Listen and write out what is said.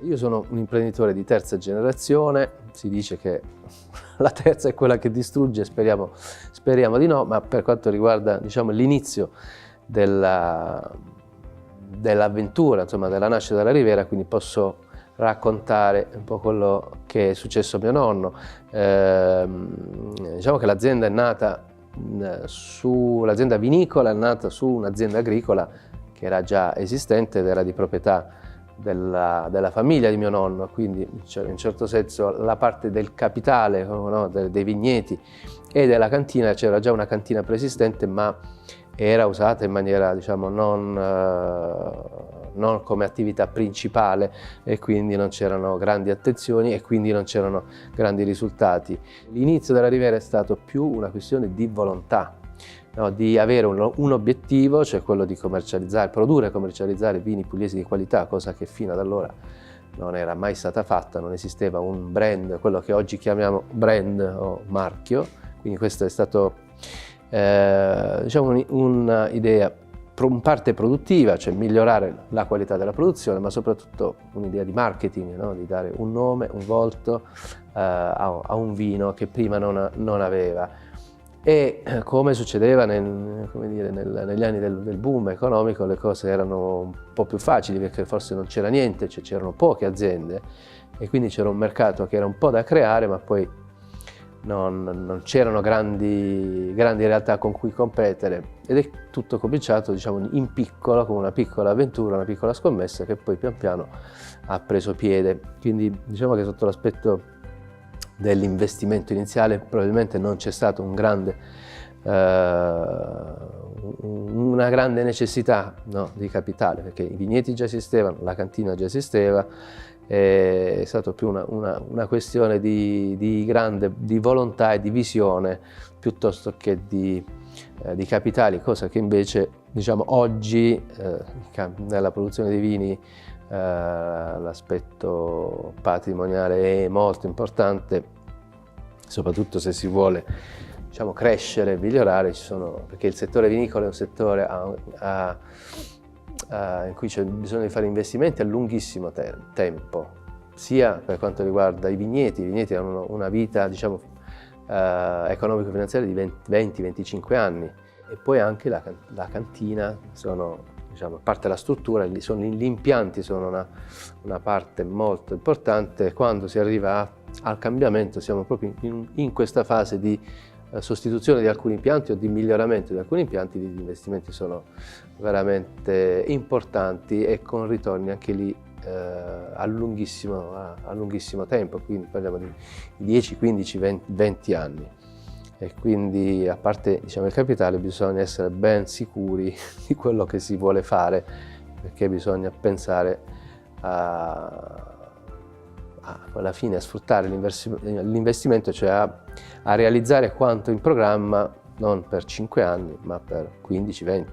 Io sono un imprenditore di terza generazione, si dice che la terza è quella che distrugge, speriamo di no, ma per quanto riguarda, diciamo, l'inizio dell'avventura, insomma, della nascita della Rivera, quindi posso raccontare un po' quello che è successo a mio nonno. Diciamo che l'azienda è nata l'azienda vinicola è nata su un'azienda agricola che era già esistente ed era di proprietà della famiglia di mio nonno, quindi in un certo senso la parte del capitale, no, dei vigneti e della cantina, c'era già una cantina preesistente, ma era usata in maniera, diciamo, non come attività principale, e quindi non c'erano grandi attenzioni e quindi non c'erano grandi risultati. L'inizio della Rivera è stato più una questione di volontà, no, di avere un obiettivo, cioè quello di produrre e commercializzare vini pugliesi di qualità, cosa che fino ad allora non era mai stata fatta, non esisteva un brand, quello che oggi chiamiamo brand o marchio, quindi questo è stato diciamo un'idea in parte produttiva, cioè migliorare la qualità della produzione, ma soprattutto un'idea di marketing, no? Di dare un nome, un volto a un vino che prima non aveva. E come succedeva negli anni del boom economico, le cose erano un po' più facili perché forse non c'era niente, cioè c'erano poche aziende e quindi c'era un mercato che era un po' da creare, ma poi non c'erano grandi realtà con cui competere, ed è tutto cominciato, diciamo, in piccolo, come una piccola avventura, una piccola scommessa che poi pian piano ha preso piede. Quindi diciamo che sotto l'aspetto dell'investimento iniziale probabilmente non c'è stato una grande necessità, no, di capitale, perché i vigneti già esistevano, la cantina già esisteva, è stato più una questione di volontà e di visione piuttosto che di capitali, cosa che invece, diciamo, oggi nella produzione dei vini l'aspetto patrimoniale è molto importante, soprattutto se si vuole, diciamo, crescere e migliorare, perché il settore vinicolo è un settore in cui c'è bisogno di fare investimenti a lunghissimo tempo, sia per quanto riguarda i vigneti hanno una vita, diciamo, economico-finanziaria di 20-25 anni, e poi anche la cantina, diciamo, a parte la struttura, gli impianti sono una parte molto importante. Quando si arriva al cambiamento siamo proprio in questa fase di sostituzione di alcuni impianti o di miglioramento di alcuni impianti. Gli investimenti sono veramente importanti e con ritorni anche lì a lunghissimo tempo, quindi parliamo di 10, 15, 20 anni. E quindi, a parte, diciamo, il capitale, bisogna essere ben sicuri di quello che si vuole fare, perché bisogna pensare alla fine a sfruttare l'investimento, cioè a realizzare quanto in programma, non per 5 anni, ma per 15-20.